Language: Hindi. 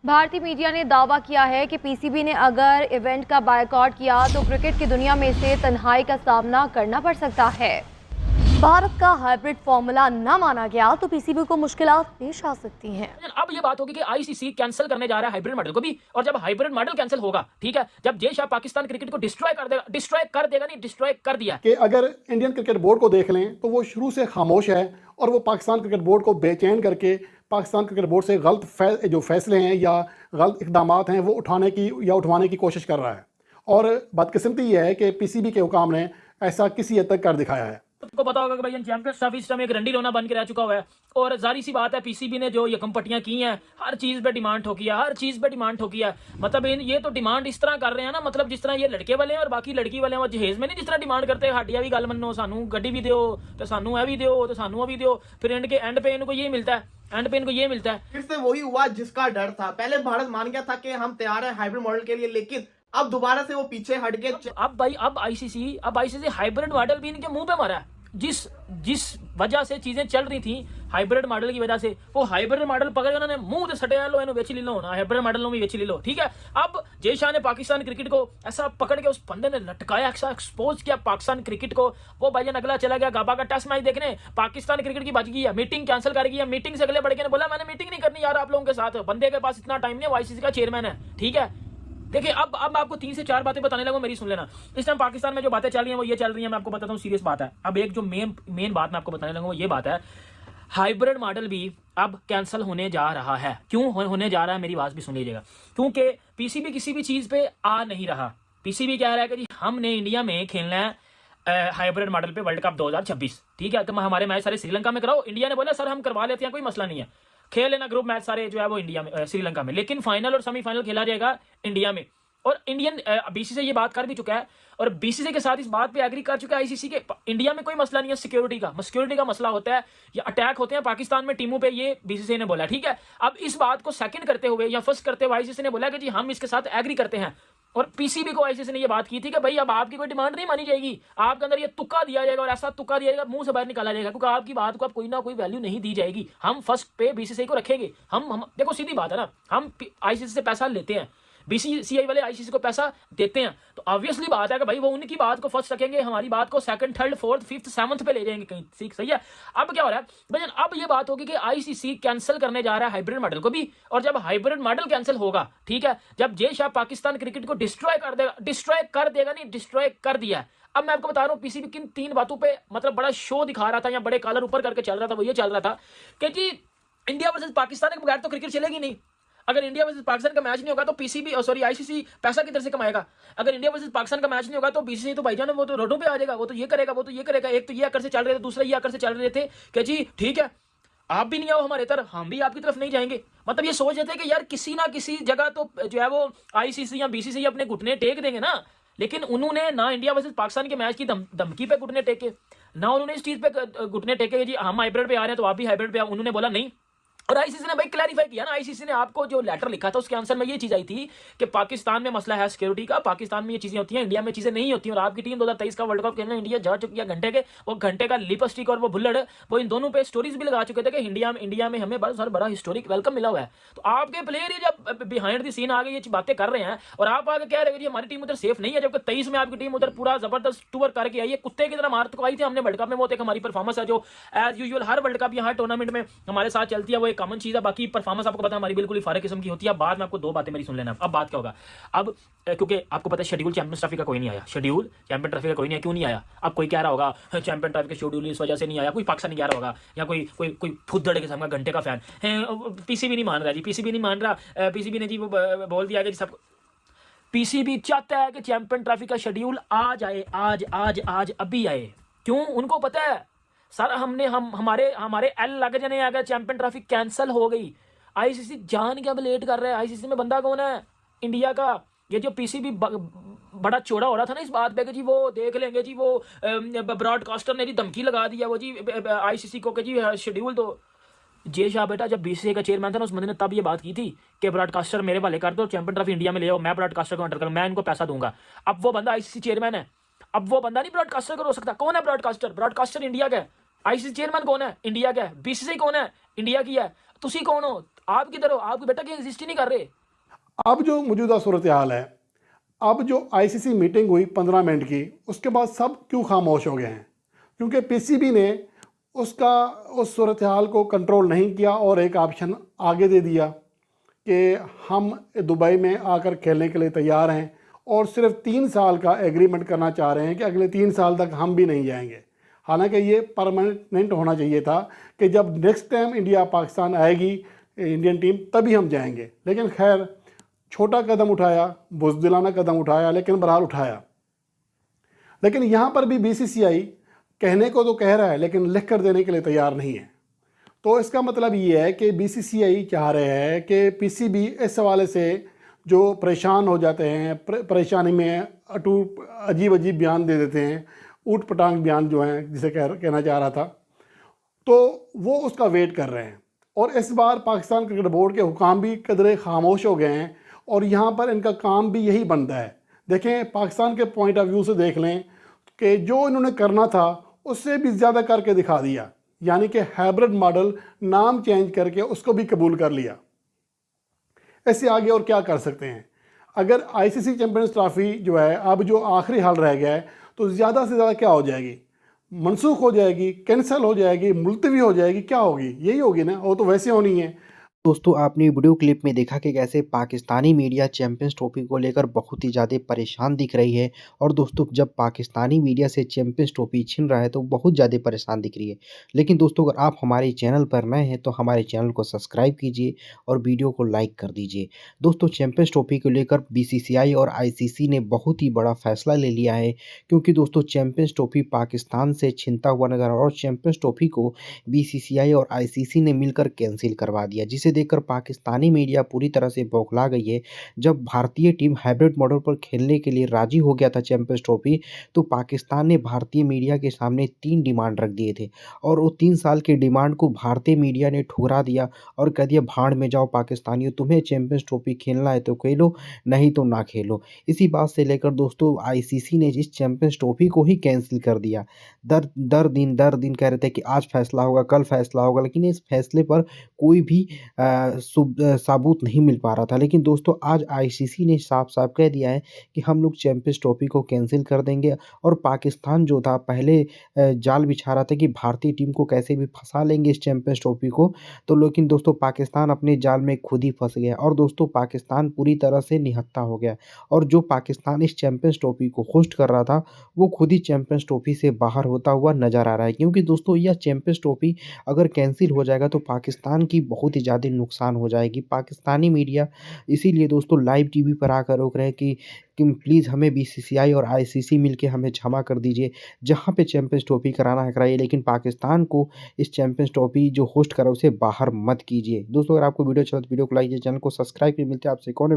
भारतीय मीडिया ने दावा किया है कि पीसीबी ने अगर इवेंट का बायकॉट किया तो क्रिकेट की दुनिया में से तन्हाई का सामना करना पड़ सकता है। भारत का हाइब्रिड फॉर्मूला न माना गया तो पीसीबी को मुश्किलात पेश आ सकती हैं। अब ये बात होगी कि आईसीसी कैंसिल करने जा रहा है हाइब्रिड मॉडल को भी, और जब हाइब्रिड मॉडल कैंसिल होगा, ठीक है, जब जय शाह पाकिस्तान क्रिकेट को डिस्ट्रॉय कर देगा नहीं, डिस्ट्रॉय कर दिया कि अगर इंडियन क्रिकेट बोर्ड को देख लें तो वो शुरू से खामोश है और वो पाकिस्तान क्रिकेट बोर्ड को बेचैन करके पाकिस्तान क्रिकेट बोर्ड से जो फैसले हैं या गलत इकदाम हैं वो उठवाने की कोशिश कर रहा है। और बदकिस्मती ये है कि पीसीबी के हुकाम ने ऐसा किसी हद तक कर दिखाया है। आपको पता होगा कि भाई चैंपियंस ट्रॉफी इस समय एक रंडी रोना बन के रह चुका हुआ है, और जारी सी बात है पीसीबी ने जो ये कंपटियां की हैं हर चीज पे डिमांड ठोकी है, हर चीज पे डिमांड ठोकी है। मतलब ये तो डिमांड इस तरह कर रहे हैं ना, मतलब जिस तरह ये लड़के वाले हैं और बाकी लड़की वाले हैं, वो जहेज में नहीं जिस तरह डिमांड करते हैं, हाडिया भी गल मनो, सानू गड्डी भी दो, तो सानू है भी दो, तो सानू भी दो, फिर एंड पे इनको ये मिलता है, एंड पे इनको ये मिलता है। फिर से वही हुआ जिसका डर था। पहले भारत मान गया था कि हम तैयार है हाइब्रिड मॉडल के लिए, लेकिन अब दोबारा से वो पीछे हट गए। अब आईसीसी हाइब्रिड मॉडल भी इनके मुंह पे मारा है। जिस वजह से चीजें चल रही थी हाइब्रिड मॉडल की वजह से, वो हाइब्रिड मॉडल पकड़ उन्होंने मुंह से सटे लो इन्हों बेच ली लो ना, हाइब्रिड मॉडल में बेच ली लो, ठीक है। अब जय शाह ने पाकिस्तान क्रिकेट को ऐसा पकड़ के उस बंदे ने लटकाया, ऐसा एक्सपोज किया पाकिस्तान क्रिकेट को। वो भाईजान अगला चला गया गाबा का टेस्ट मैच देखने, पाकिस्तान क्रिकेट की बच गई है, मीटिंग कैंसिल कर गई है। मीटिंग से अगले बढ़ के बोला मैंने मीटिंग नहीं करनी यार आप लोगों के साथ, बंदे के पास इतना टाइम नहीं है, आईसीसी का चेयरमैन है, ठीक है। देखिए अब आपको 3 से 4 बातें बताने लगा, मेरी सुन लेना। इस टाइम पाकिस्तान में जो बातें चल रही हैं वो ये चल रही हैं, मैं आपको बताता हूँ, सीरियस बात है। अब एक जो मेन बात मैं आपको बताने लगा वो ये बात है, हाइब्रिड मॉडल भी अब कैंसिल होने जा रहा है। क्यों होने जा रहा है, मेरी बात भी सुन लीजिएगा। क्योंकि पीसीबी किसी भी चीज पे आ नहीं रहा। पीसीबी कह रहा है कि जी हमने इंडिया में खेलना है हाइब्रिड मॉडल पे वर्ल्ड कप 2026, ठीक है, तो हमारे मैच सारे श्रीलंका में कराओ। इंडिया ने बोला सर हम करवा लेते हैं, कोई मसला नहीं है, खेल लेना ग्रुप मैच सारे जो है वो इंडिया में श्रीलंका में, लेकिन फाइनल और सेमीफाइनल खेला जाएगा इंडिया में। और इंडियन बीसीसीआई ये बात कर भी चुका है, और बीसीसीआई के साथ इस बात पे एग्री कर चुका है आईसीसी के, इंडिया में कोई मसला नहीं है सिक्योरिटी का मसला होता है या अटैक होते हैं पाकिस्तान में टीमों पे, ये बीसीसीआई ने बोला, ठीक है। अब इस बात को सेकंड करते हुए या फर्स्ट करते हुए आईसीसी ने बोला कि जी हम इसके साथ एग्री करते हैं। और पीसीबी को आईसीसी ने ये बात की थी कि भाई अब आपकी कोई डिमांड नहीं मानी जाएगी, आपके अंदर ये तुक्का दिया जाएगा, और ऐसा तुक्का दिया जाएगा मुंह से बाहर निकाला जाएगा, क्योंकि आपकी बात को अब कोई ना कोई वैल्यू नहीं दी जाएगी। हम फर्स्ट पे बीसीसीआई को रखेंगे। हम देखो सीधी बात है ना, हम आईसीसी से पैसा लेते हैं, बीसीसीआई वाले आईसीसी को पैसा देते हैं, तो ऑब्वियसली बात है कि भाई वो उनकी बात को फर्स्ट रखेंगे, हमारी बात को second, third, fourth, fifth, seventh पे ले जाएंगे कहीं, ठीक सही है। अब क्या हो रहा है भैया, अब ये बात होगी कि आईसीसी कैंसिल करने जा रहा है हाइब्रिड मॉडल को भी, और जब हाइब्रिड मॉडल कैंसिल होगा, ठीक है, जब जय शाह पाकिस्तान क्रिकेट को डिस्ट्रॉय कर देगा नहीं, डिस्ट्रॉय कर दिया। अब मैं आपको बता रहा हूं पीसीबी किन 3 बातों पे मतलब बड़ा शो दिखा रहा था या बड़े कॉलर ऊपर करके चल रहा था। वो ये चल रहा था कि जी इंडिया वर्सेस पाकिस्तान के बगैर तो क्रिकेट चलेगी नहीं। अगर इंडिया वर्सेस पाकिस्तान का मैच नहीं होगा तो पीसीबी आईसीसी पैसा किधर से कमाएगा। अगर इंडिया वर्सेस पाकिस्तान का मैच नहीं होगा तो बीसीसीआई तो भाईजान वो तो रोडों पे आ जाएगा, वो तो ये करेगा, वो तो ये करेगा। एक तो ये आकर से चल रहे थे, दूसरा ये आकर से चल रहे थे कि जी ठीक है आप भी नहीं आओ हमारे तरफ, हम भी आपकी तरफ नहीं जाएंगे। मतलब ये सोच रहे थे कि यार किसी ना किसी जगह तो जो है वो आईसीसी या बीसीसीआई अपने घुटने टेक देंगे ना, लेकिन उन्होंने ना इंडिया वर्सेस पाकिस्तान के मैच की धमकी पे घुटने टेके, ना उन्होंने इस चीज पे घुटने टेके जी हम हाइब्रिड पे आ रहे हैं तो आप भी हाइब्रिड पे आओ। उन्होंने बोला नहीं। और आईसीसी ने भाई क्लैरिफाई किया ना, आईसीसी ने आपको जो लेटर लिखा था उसके आंसर में ये चीज आई थी कि पाकिस्तान में मसला है सिक्योरिटी का, पाकिस्तान में ये चीजें होती हैं, इंडिया में चीजें नहीं होती। और आपकी टीम 2023 का वर्ल्ड कप खेलने इंडिया जा चुकी है, घंटे के वो घंटे का लिपस्टिक और वो बुल्लड़ वो इन दोनों पे स्टोरीज भी लगा चुके थे कि इंडिया में हमें बड़ा हिस्टोरिक वेलकम मिला हुआ है। तो आपके प्लेयर ये जब बिहाइंड द सीन आगे ये बातें कर रहे हैं और आप आगे कह रहे हैं कि हमारी टीम उधर सेफ नहीं है, जबकि 23 में आपकी टीम उधर पूरा जबरदस्त टूर करके आई है, कुत्ते की तरह मार तो आई थी हमने वर्ल्ड कप में। वो एक हमारी परफॉर्मेंस है जो एज यूजुअल हर वर्ल्ड कप या हर टूर्नामेंट में हमारे साथ चलती है, वो एक कॉमन चीज है। बाकी परफॉर्मेंस आपको पता है हमारी बिल्कुल ही फारक किस्म की होती है। बाद में आपको 2 बातें मेरी सुन लेना। अब बात क्या होगा, अब क्योंकि आपको पता है शेड्यूल चैंपियंस ट्रॉफी का कोई नहीं आया, शेड्यूल चैंपियन ट्रॉफी का कोई नहीं आया। क्यों नहीं आया? अब कोई कह रहा होगा चैंपियन ट्रॉफी का शेड्यूल इस वजह से नहीं आया, कोई पाकिस्तानी कह रहा होगा या कोई फुद्दड़ किस्म का घंटे का फैन है, पीसीबी नहीं मान रहा जी, पीसीबी नहीं मान रहा। पीसीबी ने जी वो बोल दिया कि सब पीसीबी चाहता है कि चैंपियन ट्रॉफी का शेड्यूल आ जाए, आज अभी आए। क्यों? उनको पता है सर हमारे एल लग जाने अगर चैंपियन ट्रॉफी कैंसिल हो गई। आईसीसी जान के अब लेट कर रहा है। आईसीसी में बंदा कौन है? इंडिया का। ये जो पीसीबी बड़ा चौड़ा हो रहा था ना इस बात पे कि जी वो देख लेंगे जी, वो ब्रॉडकास्टर ने जी धमकी लगा दिया वो जी आईसीसी को कि जी शेड्यूल दो। जय शाह बेटा जब बीसीसीआई का चेयरमैन था ना उस बंदे ने तब ये बात की थी कि ब्रॉडकास्टर मेरे वाले कर दो, चैंपियन ट्रॉफी इंडिया में ले आओ, मैं ब्रॉडकास्टर को अंडर करूँ, मैं इनको पैसा दूंगा। अब वो बंदा आईसीसी चेयरमैन है, अब वो बंदा नहीं ब्रॉडकास्टर को रोक सकता। कौन है ब्रॉडकास्टर? ब्रॉडकास्टर इंडिया का है। आईसीसी चेयरमैन कौन है? इंडिया का है। बीसीसीआई कौन है? इंडिया की है। तुसी कौन हो? आप किधर हो? आपके बेटा की एग्जिस्ट ही नहीं कर रहे। अब जो मौजूदा सूरत हाल है, अब जो आईसीसी मीटिंग हुई 15 मिनट की, उसके बाद सब क्यों खामोश हो गए हैं? क्योंकि पीसीबी ने उस सूरत हाल को कंट्रोल नहीं किया और एक ऑप्शन आगे दे दिया कि हम दुबई में आकर खेलने के लिए तैयार हैं और सिर्फ 3 साल का एग्रीमेंट करना चाह रहे हैं कि अगले 3 साल तक हम भी नहीं जाएंगे। हालांकि ये परमानेंट होना चाहिए था कि जब नेक्स्ट टाइम इंडिया पाकिस्तान आएगी इंडियन टीम तभी हम जाएंगे। लेकिन खैर, छोटा कदम उठाया, बुज़दिलाना कदम उठाया, लेकिन बहरहाल उठाया। लेकिन यहाँ पर भी बीसीसीआई कहने को तो कह रहा है लेकिन लिख कर देने के लिए तैयार नहीं है। तो इसका मतलब ये है कि बीसीसीआई चाह रहे हैं कि पीसीबी इस हवाले से जो परेशान हो जाते हैं, परेशानी में अजीब अजीब बयान दे देते हैं, ऊट पटांग बयान जो हैं जिसे कहना चाह रहा था, तो वो उसका वेट कर रहे हैं। और इस बार पाकिस्तान क्रिकेट बोर्ड के हुकाम भी कदरे खामोश हो गए हैं और यहाँ पर इनका काम भी यही बनता है। देखें, पाकिस्तान के पॉइंट ऑफ व्यू से देख लें कि जो इन्होंने करना था उससे भी ज़्यादा करके दिखा दिया, यानी कि हाइब्रिड मॉडल नाम चेंज करके उसको भी कबूल कर लिया। इससे आगे और क्या कर सकते हैं? अगर आईसीसी चैंपियंस ट्रॉफी जो है अब जो आखिरी हाल रह गया है तो ज़्यादा से ज़्यादा क्या हो जाएगी? मनसूख हो जाएगी, कैंसिल हो जाएगी, मुलतवी हो जाएगी, क्या होगी? यही होगी ना, वो तो वैसे होनी है। दोस्तों, आपने वीडियो क्लिप में देखा कि कैसे पाकिस्तानी मीडिया चैंपियंस ट्रॉफी को लेकर बहुत ही ज़्यादा परेशान दिख रही है। और दोस्तों, जब पाकिस्तानी मीडिया से चैंपियंस ट्रॉफी छीन रहा है तो बहुत ज़्यादा परेशान दिख रही है। लेकिन दोस्तों, अगर आप हमारे चैनल पर नए हैं तो हमारे चैनल को सब्सक्राइब कीजिए और वीडियो को लाइक कर दीजिए। दोस्तों, चैंपियंस ट्रॉफी को लेकर बीसीसीआई और आईसीसी ने बहुत ही बड़ा फैसला ले लिया है, क्योंकि दोस्तों चैंपियंस ट्रॉफी पाकिस्तान से छिनता हुआ नजर आ रहा है और चैंपियंस ट्रॉफी को बीसीसीआई और आईसीसी ने मिलकर कैंसिल करवा दिया, जिसे देखकर पाकिस्तानी मीडिया पूरी तरह से बौखला गई है। जब भारतीय टीम हाइब्रिड मॉडल पर खेलने के लिए राजी हो गया था चैंपियंस ट्रॉफी, तो पाकिस्तान ने भारतीय मीडिया के सामने 3 डिमांड रख दिए थे और वो 3 साल के डिमांड को भारतीय मीडिया ने ठुकरा दिया और कह दिया, भाड़ में जाओ पाकिस्तानियों, तुम्हें चैंपियंस ट्रॉफी खेलना है तो खेलो, नहीं तो ना खेलो। इसी बात से लेकर दोस्तों आईसीसी ने इस चैंपियंस ट्रॉफी को ही कैंसिल कर दिया। दर दिन कह रहे थे कि आज फैसला होगा, कल फैसला होगा, लेकिन इस फैसले पर कोई भी साबूत नहीं मिल पा रहा था। लेकिन दोस्तों, आज आईसीसी ने साफ-साफ कह दिया है कि हम लोग चैंपियंस ट्रॉफी को कैंसिल कर देंगे। और पाकिस्तान जो था पहले जाल बिछा रहा था कि भारतीय टीम को कैसे भी फंसा लेंगे इस चैंपियंस ट्रॉफी को, तो लेकिन दोस्तों पाकिस्तान अपने जाल में खुद ही फंस गया और दोस्तों पाकिस्तान पूरी तरह से निहत्था हो गया। और जो पाकिस्तान इस चैंपियंस ट्रॉफी को होस्ट कर रहा था वो खुद ही चैंपियंस ट्रॉफी से बाहर होता हुआ नजर आ रहा है, क्योंकि दोस्तों यह चैंपियंस ट्रॉफी अगर कैंसिल हो जाएगा तो पाकिस्तान की बहुत ही ज़्यादा नुकसान हो जाएगी। पाकिस्तानी मीडिया इसीलिए दोस्तों लाइव टीवी पर आकर रोक रहे हैं कि प्लीज़ हमें बीसीसीआई और आईसीसी मिलके हमें क्षमा कर दीजिए, जहाँ पे चैंपियंस ट्रॉफी कराना है कराइए, लेकिन पाकिस्तान को इस चैंपियंस ट्रॉफी जो होस्ट करा उसे बाहर मत कीजिए। दोस्तों, अगर आपको वीडियो अच्छा लगे तो वीडियो को लाइक कीजिए, चैनल को सब्सक्राइब कीजिए। मिलते हैं आपसे एक और नए वीडियो